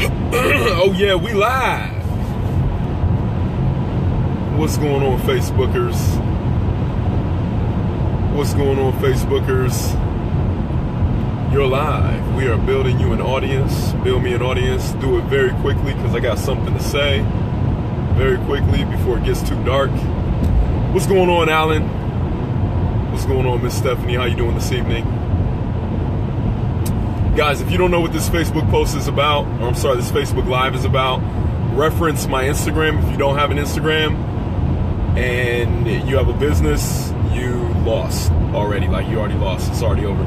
Oh yeah, we live. What's going on, Facebookers? What's going on, Facebookers? You're live. We are building you an audience. Build me an audience. Do it very quickly because I got something to say. Very quickly before it gets too dark. What's going on, Alan? What's going on, Miss Stephanie? How you doing this evening? Guys, if you don't know what this Facebook post is about, or I'm sorry, this Facebook Live is about, reference my Instagram. If you don't have an Instagram and you have a business, you lost already. Like, you already lost. It's already over.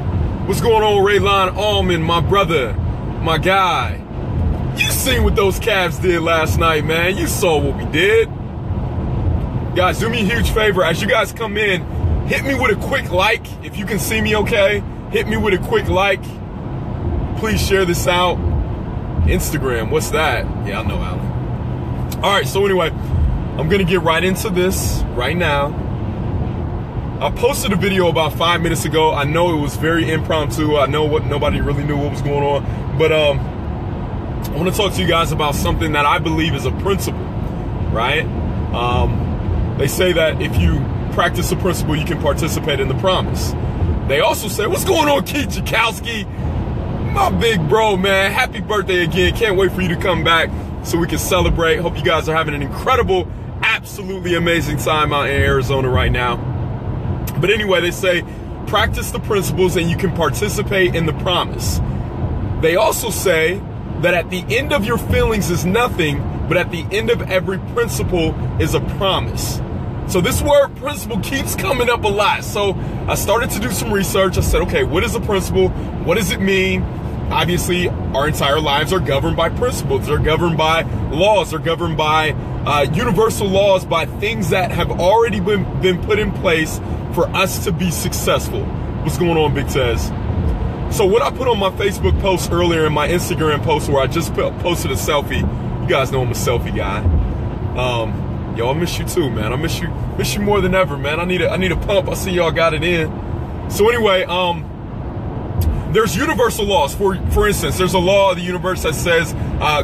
What's going on, Raylon Allman, my brother, my guy? You seen what those Cavs did last night, man. You saw what we did. Guys, do me a huge favor. As you guys come in, hit me with a quick like. If you can see me okay, hit me with a quick like. Please share this out. Instagram, what's that? Yeah, I know, Alan. All right, so anyway, I'm going to get right into this right now. I posted a video about 5 minutes ago. I know it was very impromptu. I know nobody really knew what was going on. But I want to talk to you guys about something that I believe is a principle, right? They say that if you practice a principle, you can participate in the promise. They also say, what's going on, Keith Jakowski? My big bro, man. Happy birthday again. Can't wait for you to come back so we can celebrate. Hope you guys are having an incredible, absolutely amazing time out in Arizona right now. But anyway, they say practice the principles and you can participate in the promise. They also say that at the end of your feelings is nothing, but at the end of every principle is a promise. So this word principle keeps coming up a lot. So I started to do some research. I said, okay, what is a principle? What does it mean? Obviously, our entire lives are governed by principles. They're governed by laws. They're governed by universal laws, by things that have already been put in place for us to be successful. What's going on, Big Tez? So what I put on my Facebook post earlier and my Instagram post where I just posted a selfie. You guys know I'm a selfie guy. Yo, I miss you too, man. I miss you more than ever, man. I need a pump. I see y'all got it in. So anyway, there's universal laws. For instance, there's a law of the universe that says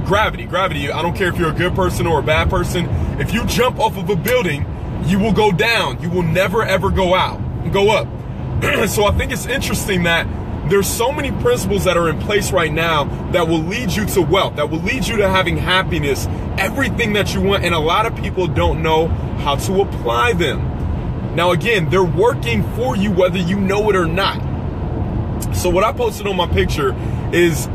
gravity. Gravity, I don't care if you're a good person or a bad person. If you jump off of a building, you will go down. You will never, ever go up. So I think it's interesting that there's so many principles that are in place right now that will lead you to wealth, that will lead you to having happiness, everything that you want, and a lot of people don't know how to apply them. Now again, they're working for you whether you know it or not. So what I posted on my picture is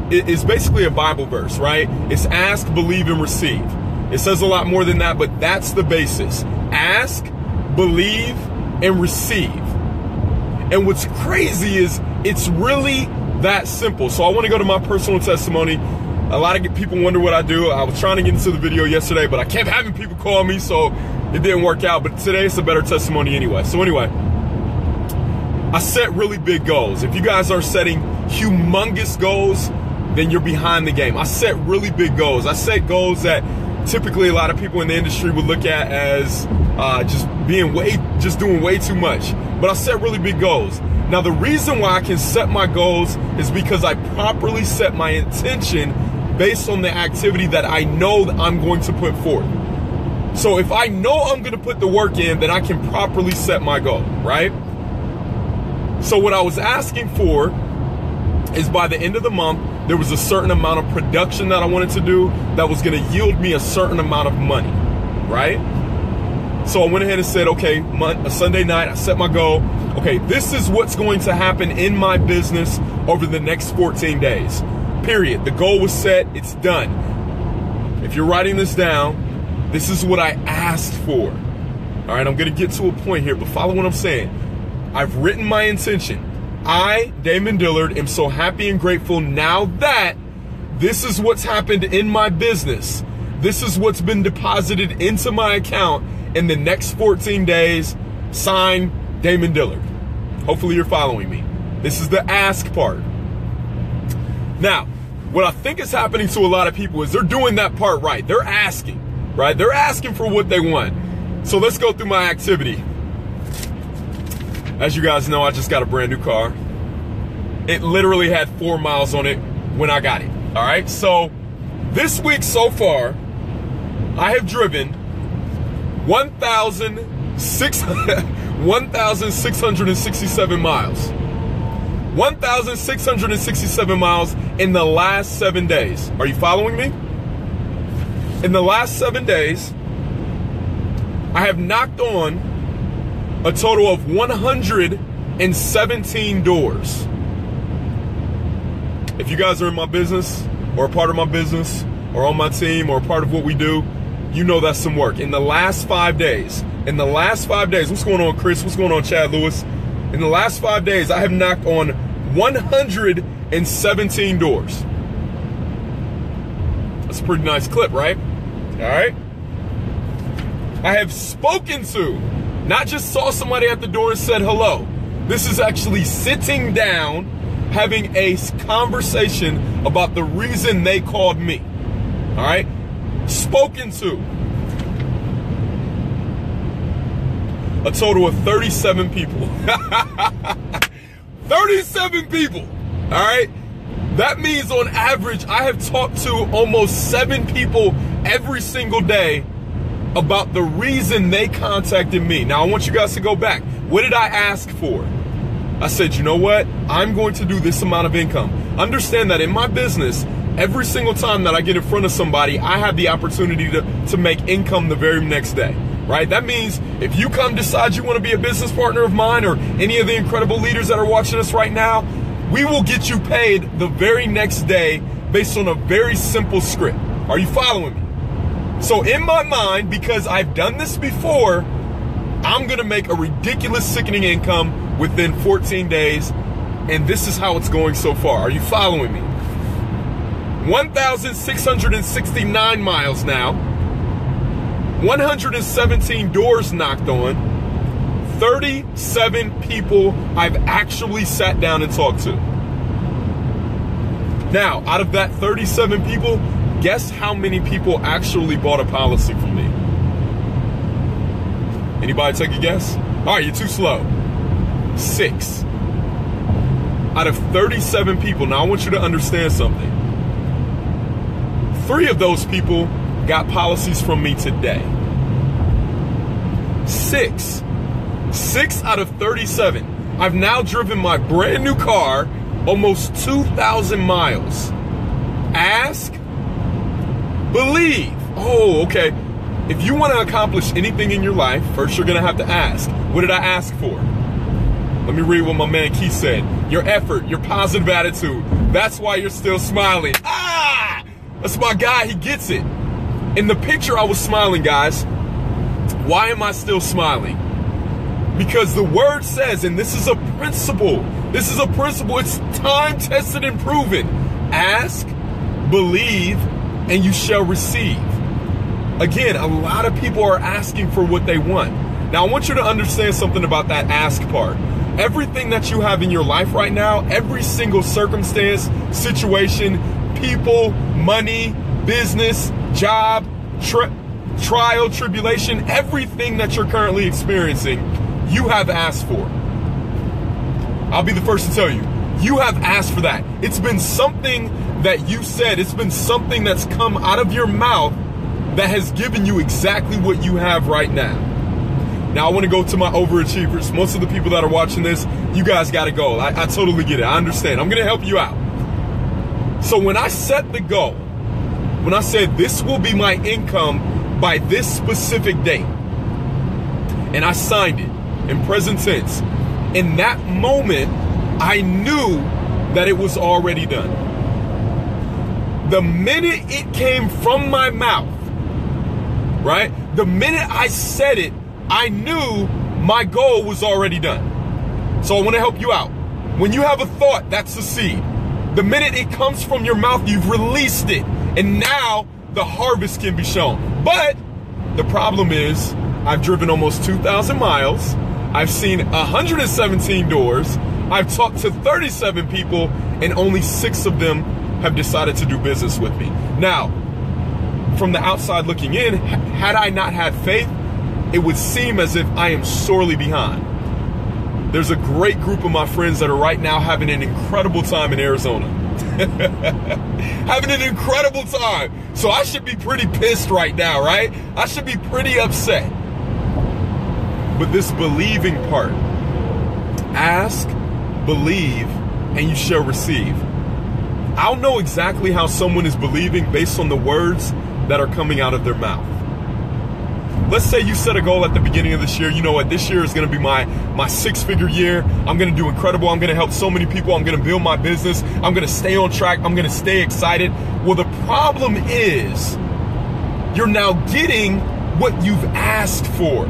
basically a Bible verse, right? It's ask, believe, and receive. It says a lot more than that, but that's the basis. Ask, believe, and receive. And what's crazy is it's really that simple. So I want to go to my personal testimony. A lot of people wonder what I do. I was trying to get into the video yesterday, but I kept having people call me, so it didn't work out. But today it's a better testimony anyway. So anyway, I set really big goals. If you guys are setting humongous goals, then you're behind the game. I set really big goals. I set goals that typically a lot of people in the industry would look at as just doing way too much. But I set really big goals. Now the reason why I can set my goals is because I properly set my intention based on the activity that I know that I'm going to put forth. So if I know I'm going to put the work in, then I can properly set my goal, right? So what I was asking for is by the end of the month, there was a certain amount of production that I wanted to do that was going to yield me a certain amount of money, right? So I went ahead and said, okay, a Sunday night, I set my goal. Okay, this is what's going to happen in my business over the next 14 days, period. The goal was set, it's done. If you're writing this down, this is what I asked for. All right, I'm going to get to a point here, but follow what I'm saying. I've written my intention. I, Damon Dillard, am so happy and grateful now that this is what's happened in my business. This is what's been deposited into my account in the next 14 days. Signed, Damon Dillard. Hopefully you're following me. This is the ask part. Now, what I think is happening to a lot of people is they're doing that part right. They're asking, right? They're asking for what they want. So let's go through my activity. As you guys know, I just got a brand new car. It literally had 4 miles on it when I got it. All right, so This week so far, I have driven 1,667 miles. 1,667 miles in the last 7 days. Are you following me? In the last 7 days, I have knocked on a total of 117 doors. If you guys are in my business, or a part of my business, or on my team, or a part of what we do, you know that's some work. In the last 5 days, what's going on, Chris? What's going on, Chad Lewis? In the last 5 days, I have knocked on 117 doors. That's a pretty nice clip, right? All right. I have spoken to, not just saw somebody at the door and said hello. This is actually sitting down, having a conversation about the reason they called me. All right. Spoken to a total of 37 people. 37 people. All right. That means on average, I have talked to almost 7 people every single day about the reason they contacted me. Now, I want you guys to go back. What did I ask for? I said, you know what? I'm going to do this amount of income. Understand that in my business, every single time that I get in front of somebody, I have the opportunity to make income the very next day, right? That means if you come decide you want to be a business partner of mine or any of the incredible leaders that are watching us right now, we will get you paid the very next day based on a very simple script. Are you following me? So in my mind, because I've done this before, I'm going to make a ridiculous, sickening income within 14 days. And this is how it's going so far. Are you following me? 1,669 miles now. 117 doors knocked on. 37 people I've actually sat down and talked to. Now, out of that 37 people, guess how many people actually bought a policy from me? Anybody take a guess? All right, you're too slow. 6. Out of 37 people. Now, I want you to understand something. 3 of those people got policies from me today. 6 out of 37. I've now driven my brand new car almost 2,000 miles. Ask, believe. Oh, okay. If you want to accomplish anything in your life, first you're going to have to ask. What did I ask for? Let me read what my man Keith said. Your effort, your positive attitude. That's why you're still smiling. Ah! That's my guy. He gets it. In the picture, I was smiling, guys. Why am I still smiling? Because the word says, and this is a principle. This is a principle. It's time-tested and proven. Ask, believe, and you shall receive. Again, a lot of people are asking for what they want. Now, I want you to understand something about that ask part. Everything that you have in your life right now, every single circumstance, situation, people, money, business, job, trial, tribulation, everything that you're currently experiencing, you have asked for. I'll be the first to tell you, you have asked for that. It's been something that you said. It's been something that's come out of your mouth that has given you exactly what you have right now. Now, I want to go to my overachievers. Most of the people that are watching this, you guys got a goal. I totally get it. I understand. I'm going to help you out. So when I set the goal, when I said this will be my income by this specific date, and I signed it in present tense, in that moment, I knew that it was already done. The minute it came from my mouth, right? The minute I said it, I knew my goal was already done. So I want to help you out. When you have a thought, that's the seed. The minute it comes from your mouth, you've released it. And now the harvest can be shown. But the problem is, I've driven almost 2,000 miles. I've seen 117 doors. I've talked to 37 people, and only 6 of them have decided to do business with me. Now, from the outside looking in, had I not had faith, it would seem as if I am sorely behind. There's a great group of my friends that are right now having an incredible time in Arizona. Having an incredible time. So I should be pretty pissed right now, right? I should be pretty upset. But this believing part, ask, believe, and you shall receive. I'll know exactly how someone is believing based on the words that are coming out of their mouth. Let's say you set a goal at the beginning of this year. You know what? This year is going to be my 6-figure year. I'm going to do incredible. I'm going to help so many people. I'm going to build my business. I'm going to stay on track. I'm going to stay excited. Well, the problem is you're now getting what you've asked for.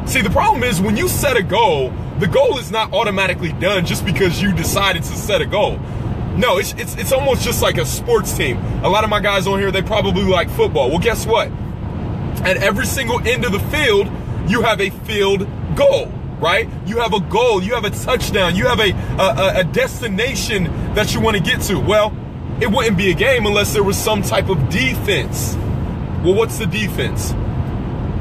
See, the problem is when you set a goal, the goal is not automatically done just because you decided to set a goal. No, it's almost just like a sports team. A lot of my guys on here, they probably like football. Well, guess what? At every single end of the field, you have a field goal, right? You have a goal, you have a touchdown, you have a destination that you want to get to. Well, it wouldn't be a game unless there was some type of defense. Well, what's the defense?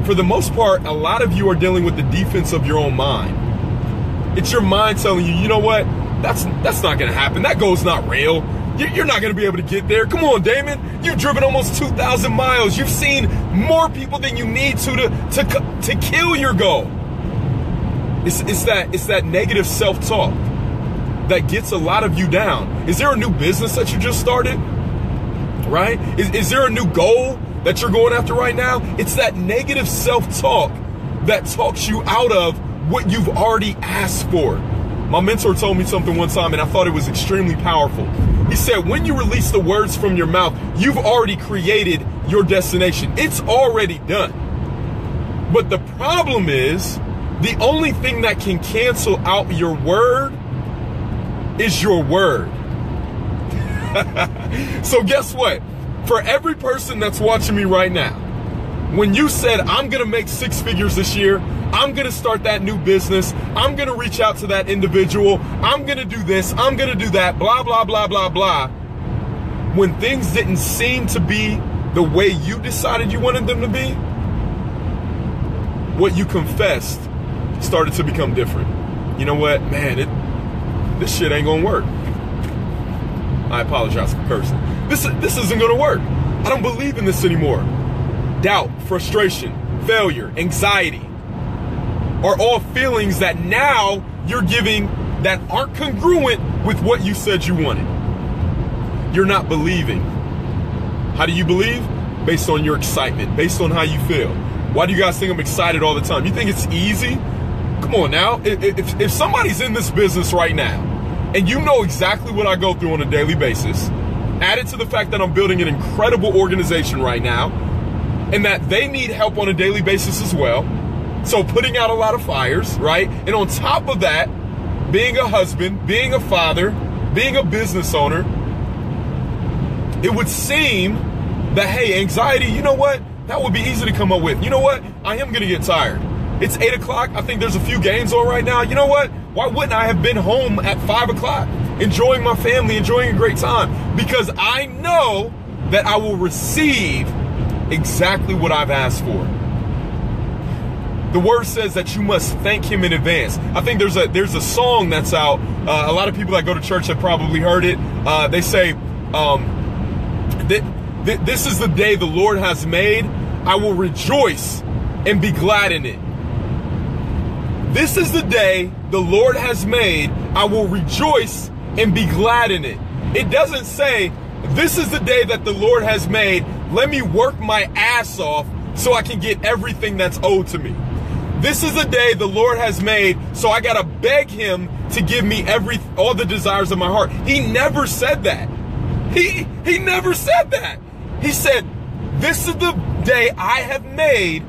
For the most part, a lot of you are dealing with the defense of your own mind. It's your mind telling you, you know what? That's not going to happen. That goal's not real. You're not going to be able to get there. Come on, Damon. You've driven almost 2,000 miles. You've seen more people than you need to kill your goal. It's that negative self-talk that gets a lot of you down. Is there a new business that you just started? Right? Is there a new goal that you're going after right now? It's that negative self-talk that talks you out of what you've already asked for. My mentor told me something one time and I thought it was extremely powerful. He said, when you release the words from your mouth, you've already created your destination. It's already done. But the problem is, the only thing that can cancel out your word is your word. So guess what? For every person that's watching me right now, when you said, I'm going to make 6 figures this year, I'm going to start that new business, I'm going to reach out to that individual, I'm going to do this, I'm going to do that, blah, blah, blah, blah, blah. When things didn't seem to be the way you decided you wanted them to be, what you confessed started to become different. You know what? Man, this shit ain't going to work. I apologize for cursing. This isn't going to work. I don't believe in this anymore. Doubt, frustration, failure, anxiety are all feelings that now you're giving that aren't congruent with what you said you wanted. You're not believing. How do you believe? Based on your excitement, based on how you feel. Why do you guys think I'm excited all the time? You think it's easy? Come on now. If somebody's in this business right now, and you know exactly what I go through on a daily basis, added to the fact that I'm building an incredible organization right now, and that they need help on a daily basis as well. So putting out a lot of fires, right? And on top of that, being a husband, being a father, being a business owner, it would seem that, hey, anxiety, you know what? That would be easy to come up with. You know what? I am going to get tired. It's 8 o'clock. I think there's a few games on right now. You know what? Why wouldn't I have been home at 5 o'clock, enjoying my family, enjoying a great time? Because I know that I will receive exactly what I've asked for. The word says that you must thank him in advance. I think there's a song that's out. A lot of people that go to church have probably heard it. They say, this is the day the Lord has made. I will rejoice and be glad in it. This is the day the Lord has made. I will rejoice and be glad in it. It doesn't say, this is the day that the Lord has made. Let me work my ass off so I can get everything that's owed to me. This is the day the Lord has made, so I gotta beg him to give me all the desires of my heart. He never said that. He never said that. He said, this is the day I have made,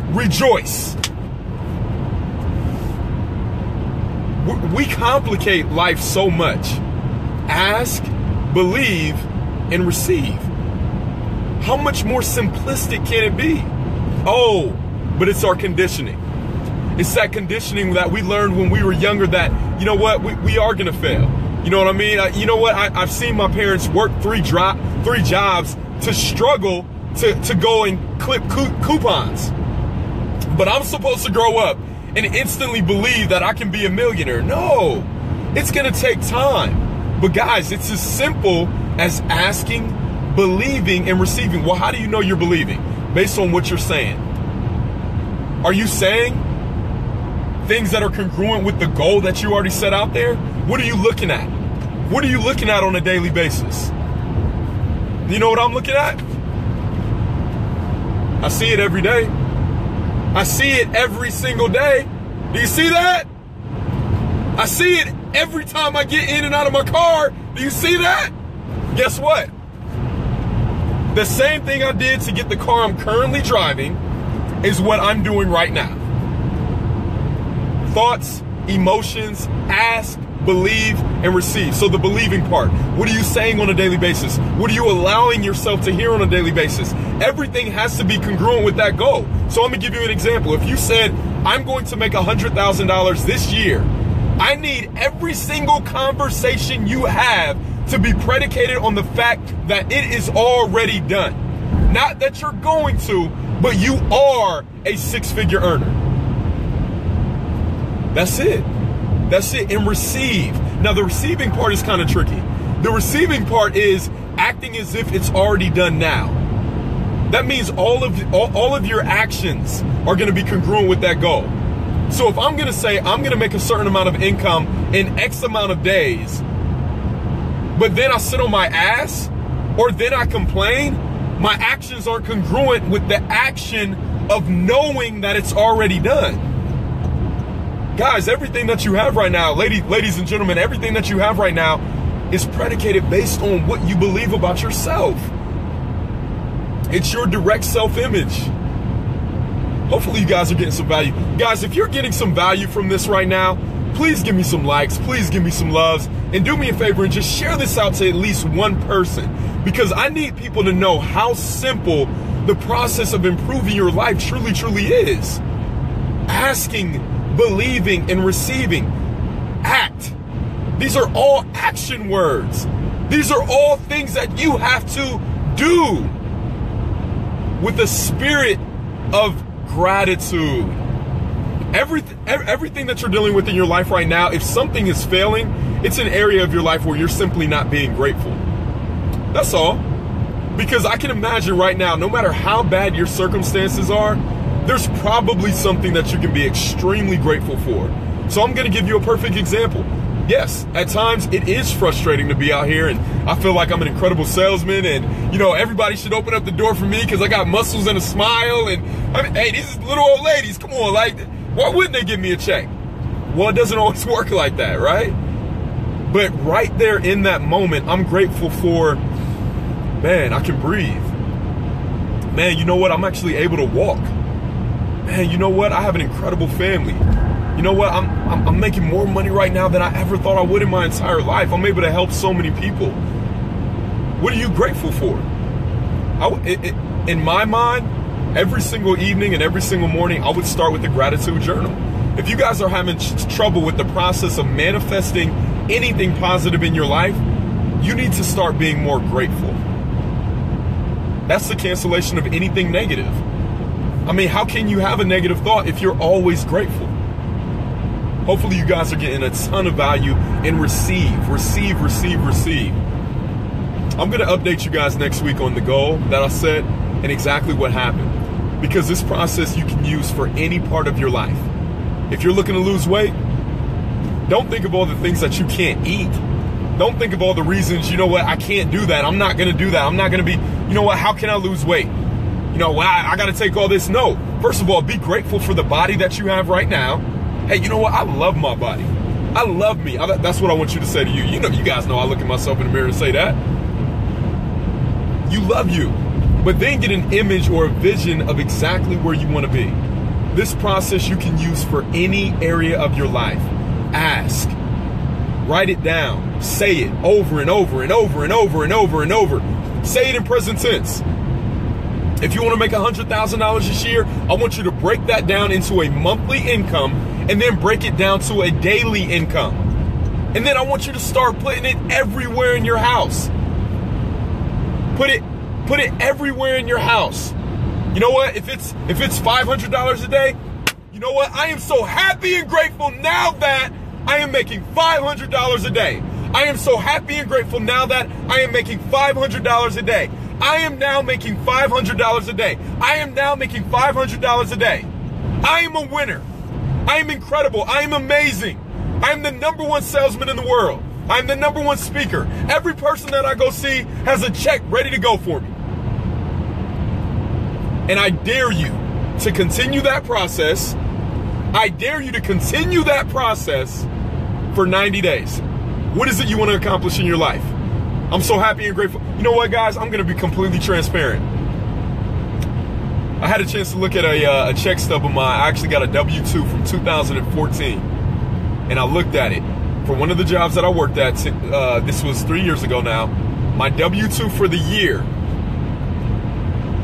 rejoice. We complicate life so much. Ask, believe, and receive. How much more simplistic can it be? Oh, but it's our conditioning. It's that conditioning that we learned when we were younger that, you know what, we are going to fail. You know what I mean? You know what? I've seen my parents work three jobs to struggle to go and clip coupons. But I'm supposed to grow up and instantly believe that I can be a millionaire. No, it's going to take time. But guys, it's as simple as asking, believing, and receiving. Well, how do you know you're believing? Based on what you're saying. Are you saying things that are congruent with the goal that you already set out there? What are you looking at? What are you looking at on a daily basis? You know what I'm looking at? I see it every day. I see it every single day. Do you see that? I see it every time I get in and out of my car. Do you see that? Guess what? The same thing I did to get the car I'm currently driving is what I'm doing right now. Thoughts, emotions, ask, believe, and receive. So the believing part, what are you saying on a daily basis? What are you allowing yourself to hear on a daily basis? Everything has to be congruent with that goal. So I'm gonna give you an example. If you said, I'm going to make $100,000 this year, I need every single conversation you have to be predicated on the fact that it is already done. Not that you're going to, but you are a six-figure earner. That's it. That's it. And receive. Now, the receiving part is kind of tricky. The receiving part is acting as if it's already done now. That means all of your actions are going to be congruent with that goal. So if I'm going to say I'm going to make a certain amount of income in X amount of days, but then I sit on my ass, or then I complain, my actions aren't congruent with the action of knowing that it's already done. Guys, everything that you have right now, ladies and gentlemen, everything that you have right now is predicated based on what you believe about yourself. It's your direct self-image. Hopefully you guys are getting some value. Guys, if you're getting some value from this right now, please give me some likes, please give me some loves, and do me a favor and just share this out to at least one person, because I need people to know how simple the process of improving your life truly, truly is. Asking, believing, and receiving. Act. These are all action words. These are all things that you have to do with a spirit of gratitude. Everything that you're dealing with in your life right now, if something is failing, it's an area of your life where you're simply not being grateful. That's all. Because I can imagine right now, no matter how bad your circumstances are, there's probably something that you can be extremely grateful for. So I'm going to give you a perfect example. Yes, at times it is frustrating to be out here, and I feel like I'm an incredible salesman, and you know, everybody should open up the door for me because I got muscles and a smile, and I mean, hey, these little old ladies, come on, like, why wouldn't they give me a check? Well, it doesn't always work like that, right? But right there in that moment, I'm grateful for, man, I can breathe. Man, you know what? I'm actually able to walk. Man, you know what? I have an incredible family. You know what? I'm making more money right now than I ever thought I would in my entire life. I'm able to help so many people. What are you grateful for? In my mind, every single evening and every single morning, I would start with the gratitude journal. If you guys are having trouble with the process of manifesting anything positive in your life, you need to start being more grateful. That's the cancellation of anything negative. I mean, how can you have a negative thought if you're always grateful? Hopefully you guys are getting a ton of value, and receive. I'm going to update you guys next week on the goal that I set and exactly what happened, because this process you can use for any part of your life. If you're looking to lose weight, don't think of all the things that you can't eat. Don't think of all the reasons, you know what, I can't do that. I'm not going to do that. I'm not going to be, you know what, how can I lose weight? You know, well, I got to take all this. No. First of all, be grateful for the body that you have right now. Hey, you know what? I love my body. I love me. That's what I want you to say to you. You know, you guys know I look at myself in the mirror and say that. You love you. But then get an image or a vision of exactly where you want to be. This process you can use for any area of your life. Ask. Write it down. Say it over and over and over and over and over and over. Say it in present tense. If you want to make $100,000 this year, I want you to break that down into a monthly income and then break it down to a daily income. And then I want you to start putting it everywhere in your house. Put it everywhere in your house. You know what? If it's $500 a day, you know what? I am so happy and grateful now that I am making $500 a day. I am so happy and grateful now that I am making $500 a day. I am now making $500 a day. I am now making $500 a day. I am a winner. I am incredible. I am amazing. I am the #1 salesman in the world. I am the #1 speaker. Every person that I go see has a check ready to go for me. And I dare you to continue that process. I dare you to continue that process for 90 days. What is it you want to accomplish in your life? I'm so happy and grateful. You know what, guys? I'm going to be completely transparent. I had a chance to look at a check stub of mine. I actually got a W-2 from 2014. And I looked at it. For one of the jobs that I worked at, this was 3 years ago now, my W-2 for the year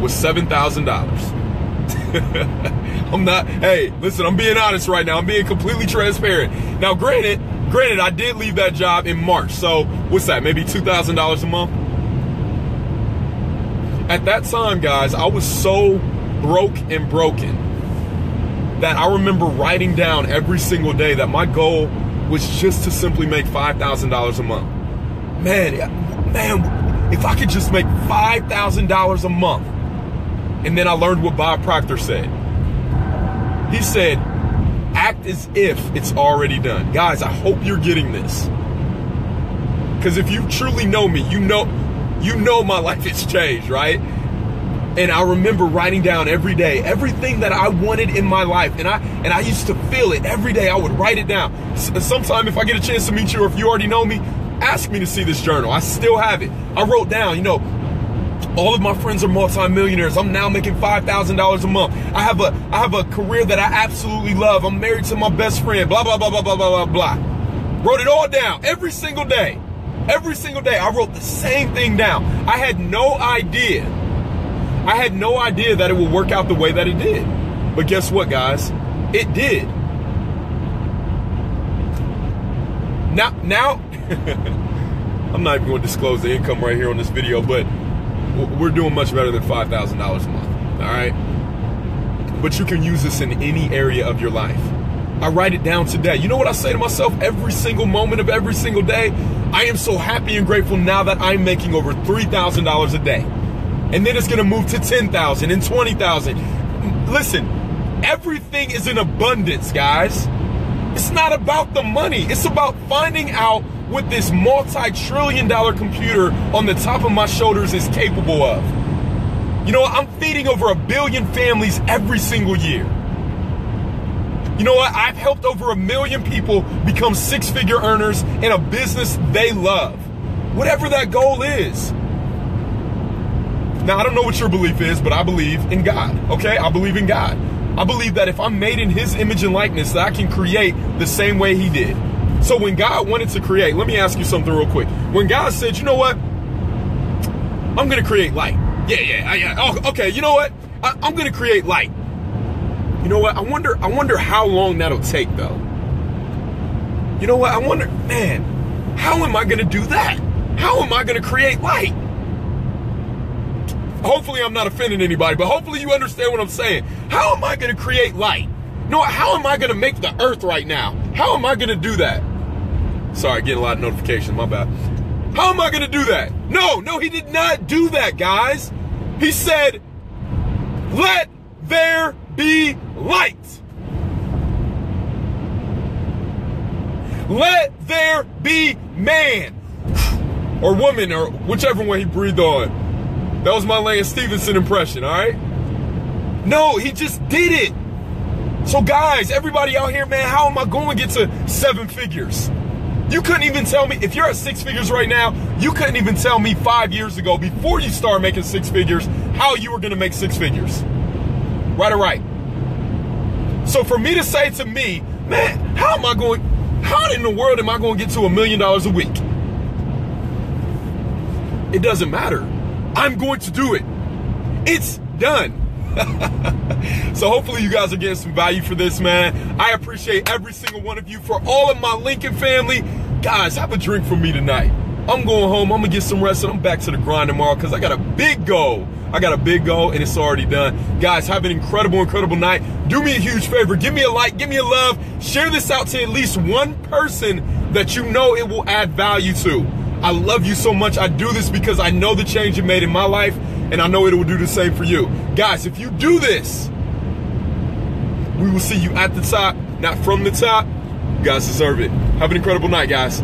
was $7,000. I'm not, hey, listen, I'm being honest right now. I'm being completely transparent. Now, granted, I did leave that job in March. So what's that? Maybe $2,000 a month? At that time, guys, I was so broke and broken that I remember writing down every single day that my goal was just to simply make $5,000 a month. Man, if I could just make $5,000 a month. And then I learned what Bob Proctor said. He said, act as if it's already done. Guys, I hope you're getting this. Because if you truly know me, you know my life has changed, right? And I remember writing down every day everything that I wanted in my life, and I used to feel it every day. I would write it down. Sometime if I get a chance to meet you, or if you already know me, ask me to see this journal. I still have it. I wrote down, all of my friends are multimillionaires. I'm now making $5,000 a month. I have a career that I absolutely love. I'm married to my best friend. Blah blah blah blah blah blah blah. Wrote it all down every single day. Every single day I wrote the same thing down. I had no idea that it would work out the way that it did. But guess what, guys? It did. Now I'm not even going to disclose the income right here on this video, but we're doing much better than $5,000 a month, all right? But you can use this in any area of your life. I write it down today. You know what I say to myself every single moment of every single day? I am so happy and grateful now that I'm making over $3,000 a day. And then it's gonna move to 10,000 and 20,000. Listen, everything is in abundance, guys. It's not about the money. It's about finding out what this multi-trillion-dollar computer on the top of my shoulders is capable of. You know what? I'm feeding over 1 billion families every single year. You know what? I've helped over 1 million people become 6-figure earners in a business they love. Whatever that goal is. Now, I don't know what your belief is, but I believe in God, okay? I believe in God. I believe that if I'm made in His image and likeness, that I can create the same way He did. So when God wanted to create, let me ask you something real quick. When God said, you know what? I'm going to create light. Yeah. Oh, okay, you know what? I'm going to create light. You know what? I wonder how long that'll take, though. You know what? I wonder, man, how am I going to do that? How am I going to create light? Hopefully I'm not offending anybody, but hopefully you understand what I'm saying. How am I going to create light? You know what? How am I going to make the earth right now? How am I going to do that? Sorry, getting a lot of notifications, my bad. How am I going to do that? No, He did not do that, guys. He said, let there be light. Let there be man or woman or whichever one He breathed on. That was my Lance Stevenson impression, all right? No, He just did it. So guys, everybody out here, man, how am I going to get to 7 figures? You couldn't even tell me, if you're at 6 figures right now, you couldn't even tell me 5 years ago, before you start making 6 figures, how you were going to make 6 figures. Right or right? So for me to say to me, man, how in the world am I going to get to $1 million a week? It doesn't matter. I'm going to do it. It's done. So hopefully you guys are getting some value for this, man. I appreciate every single one of you. For all of my Lincoln family, guys, have a drink for me tonight. I'm going home. I'm going to get some rest, and I'm back to the grind tomorrow because I got a big goal. I got a big goal, and it's already done. Guys, have an incredible, incredible night. Do me a huge favor. Give me a like. Give me a love. Share this out to at least one person that you know it will add value to. I love you so much. I do this because I know the change it made in my life, and I know it will do the same for you. Guys, if you do this, we will see you at the top, not from the top. You guys deserve it. Have an incredible night, guys.